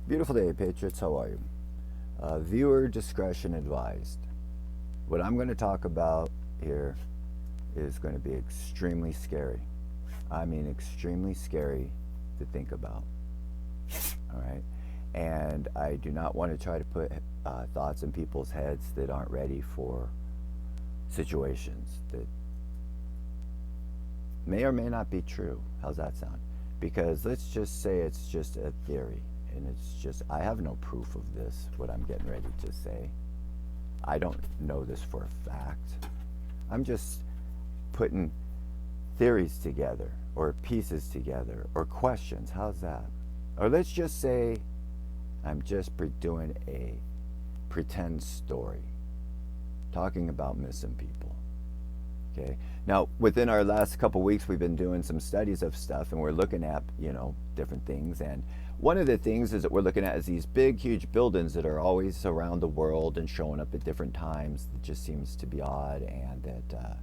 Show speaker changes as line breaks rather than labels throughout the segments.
Beautiful day, Patriots. How are you? Viewer discretion advised. What I'm going to talk about here is going to be extremely scary. I mean, extremely scary to think about. All right? And I do not want to try to put thoughts in people's heads that aren't ready for situations that may or may not be true. How's that sound? Because let's just say it's just a theory. And it's just, I have no proof of this, what I'm getting ready to say. I don't know this for a fact. I'm just putting theories together, or pieces together, or questions. How's that? Or let's just say I'm just doing a pretend story, talking about missing people. Okay. Now, within our last couple weeks, we've been doing some studies of stuff, and we're looking at, different things. And one of the things is that we're looking at is these big, huge buildings that are always around the world and showing up at different times. It just seems to be odd, and that,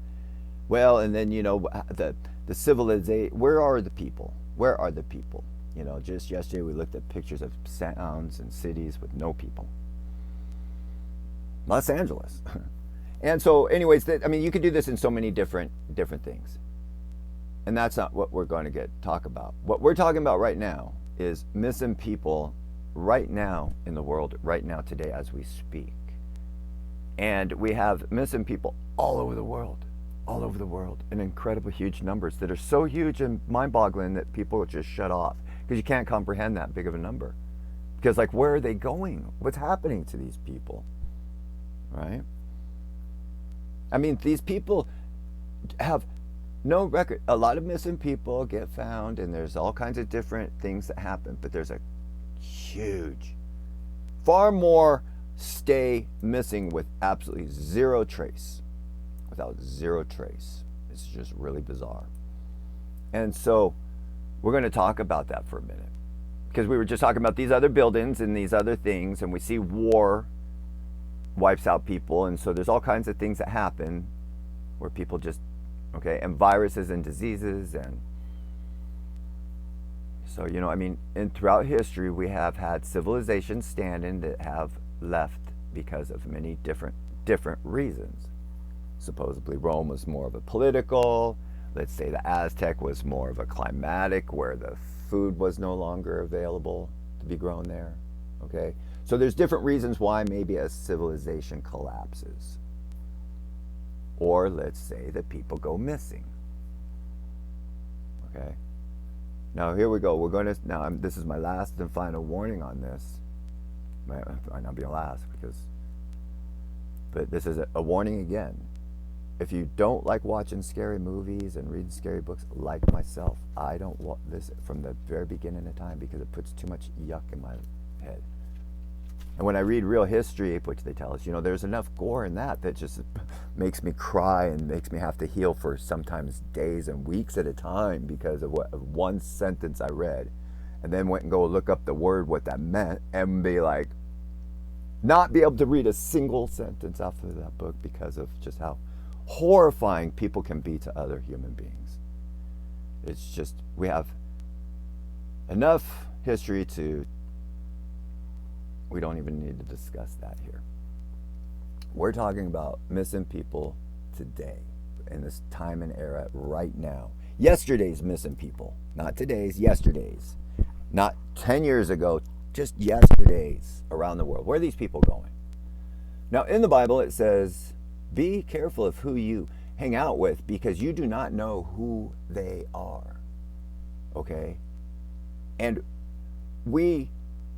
and then the civilization. Where are the people? Where are the people? Just yesterday we looked at pictures of towns and cities with no people. Los Angeles. And so, anyways, you could do this in so many different things, and that's not what we're going to talk about. What we're talking about right now is missing people right now in the world, right now today as we speak, and we have missing people all over the world, in incredible huge numbers that are so huge and mind-boggling that people just shut off because you can't comprehend that big of a number. Because where are they going? What's happening to these people, right? These people have no record. A lot of missing people get found, and there's all kinds of different things that happen, but there's a huge, far more stay missing with absolutely zero trace. Without zero trace. It's just really bizarre. And so we're going to talk about that for a minute. Because we were just talking about these other buildings and these other things, and we see war wipes out people, and so there's all kinds of things that happen where people just and viruses and diseases, and so and throughout history we have had civilizations standing that have left because of many different reasons. Supposedly Rome was more of a political, let's say the Aztec was more of a climatic, where the food was no longer available to be grown there. Okay, so there's different reasons why maybe a civilization collapses. Or let's say that people go missing. Okay, now here we go. We're going to, this is my last and final warning on this. Might not be a last, but this is a warning again. If you don't like watching scary movies and reading scary books, like myself, I don't want this from the very beginning of time because it puts too much yuck in my head. And when I read real history, which they tell us, there's enough gore in that just makes me cry and makes me have to heal for sometimes days and weeks at a time because of one sentence I read, and then went and go look up the word, what that meant, and be like, not be able to read a single sentence off of that book because of just how horrifying people can be to other human beings. It's just, we have enough history we don't even need to discuss that here. We're talking about missing people today, in this time and era right now. Yesterday's missing people, not today's, yesterday's. Not 10 years ago, just yesterday's around the world. Where are these people going? Now, in the Bible, it says, be careful of who you hang out with because you do not know who they are. Okay? And we,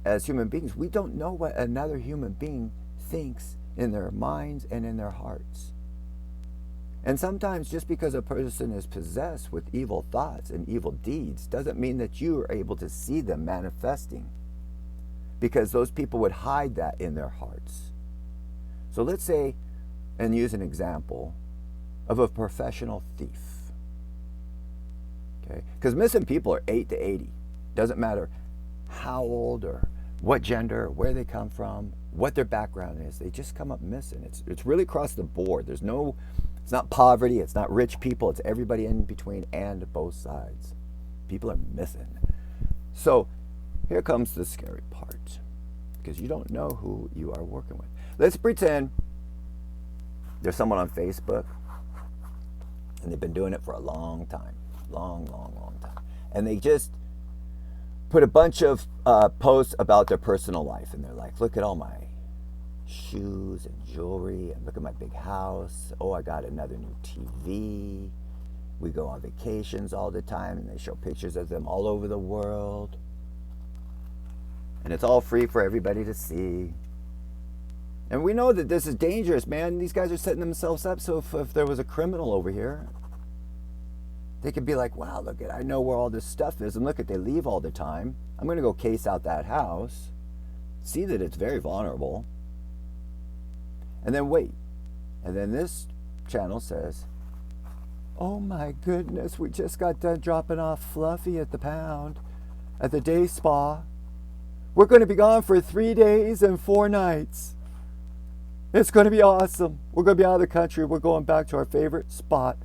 as human beings, we don't know what another human being thinks in their minds and in their hearts. And sometimes just because a person is possessed with evil thoughts and evil deeds doesn't mean that you are able to see them manifesting, because those people would hide that in their hearts. So let's say, and use an example of a professional thief. Okay? Because missing people are 8 to 80. Doesn't matter how old or what gender, where they come from, what their background is. They just come up missing. It's really across the board. It's not poverty, it's not rich people, it's everybody in between and both sides. People are missing. So here comes the scary part, because you don't know who you are working with. Let's pretend there's someone on Facebook, and they've been doing it for a long time. Long time. And they just put a bunch of posts about their personal life, and they're like, look at all my shoes and jewelry, and look at my big house. Oh, I got another new TV. We go on vacations all the time, and they show pictures of them all over the world. And it's all free for everybody to see. And we know that this is dangerous, man. These guys are setting themselves up, so if there was a criminal over here, they could be like, wow, look, I know where all this stuff is, and look, they leave all the time. I'm going to go case out that house, see that it's very vulnerable, and then wait. And then this channel says, oh my goodness, we just got done dropping off Fluffy at the pound, at the day spa. We're going to be gone for 3 days and 4 nights. It's going to be awesome. We're going to be out of the country. We're going back to our favorite spot,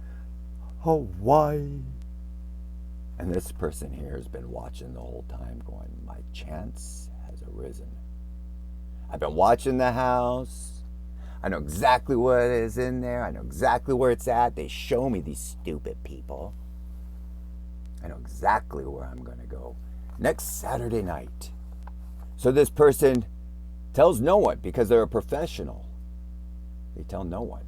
Hawaii. And this person here has been watching the whole time going, my chance has arisen. I've been watching the house. I know exactly what is in there. I know exactly where it's at. They show me, these stupid people. I know exactly where I'm going to go next Saturday night. So this person tells no one, because they're a professional. They tell no one.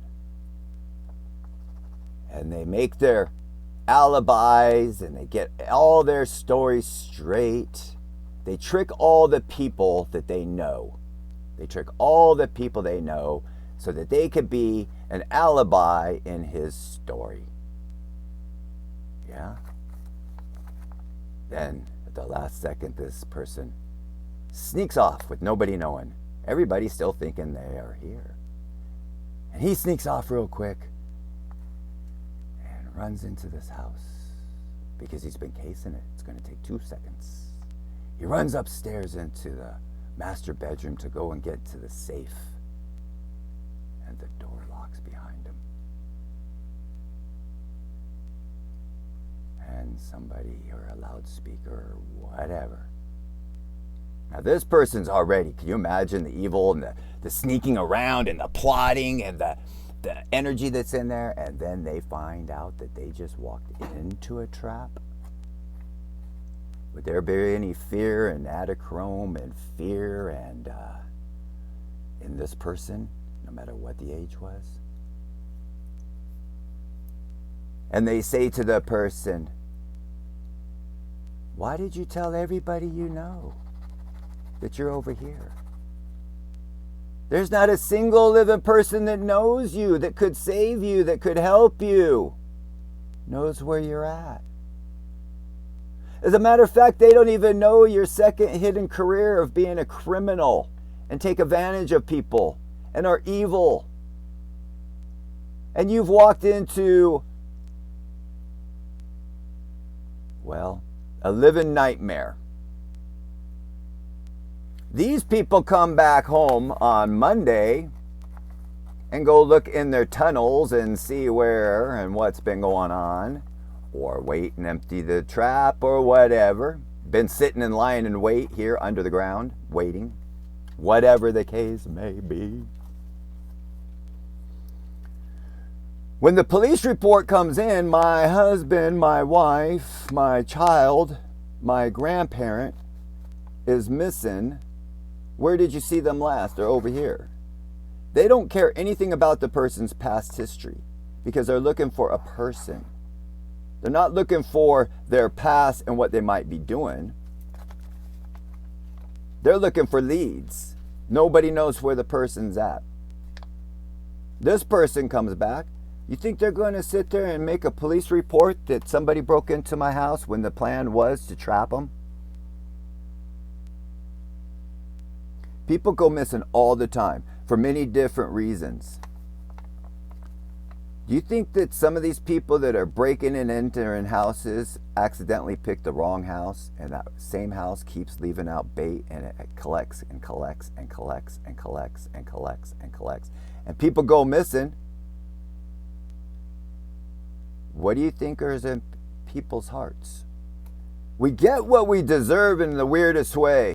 And they make their alibis, and they get all their stories straight. They trick all the people that they know. They trick all the people they know so that they could be an alibi in his story. Yeah? Then, at the last second, this person sneaks off with nobody knowing. Everybody's still thinking they are here. And he sneaks off real quick and runs into this house because he's been casing it. It's going to take 2 seconds. He runs upstairs into the master bedroom to go and get to the safe. And the door locks behind him. And somebody, or a loudspeaker, or whatever. Now this person's already, can you imagine the evil and the sneaking around and the plotting and the energy that's in there? And then they find out that they just walked into a trap. Would there be any fear and adachrome and fear and in this person, no matter what the age was? And they say to the person, why did you tell everybody you know that you're over here? There's not a single living person that knows you, that could save you, that could help you, knows where you're at. As a matter of fact, they don't even know your second hidden career of being a criminal and take advantage of people and are evil. And you've walked into, well, a living nightmare. These people come back home on Monday and go look in their tunnels and see where and what's been going on, or wait and empty the trap or whatever. Been sitting and lying in wait here under the ground, waiting, whatever the case may be. When the police report comes in, my husband, my wife, my child, my grandparent is missing. Where did you see them last? They're over here. They don't care anything about the person's past history because they're looking for a person. They're not looking for their past and what they might be doing. They're looking for leads. Nobody knows where the person's at. This person comes back. You think they're going to sit there and make a police report that somebody broke into my house when the plan was to trap them? People go missing all the time for many different reasons. Do you think that some of these people that are breaking and entering houses accidentally pick the wrong house, and that same house keeps leaving out bait, and it collects and collects and collects and collects and collects and collects, and people go missing? What do you think is in people's hearts? We get what we deserve in the weirdest way.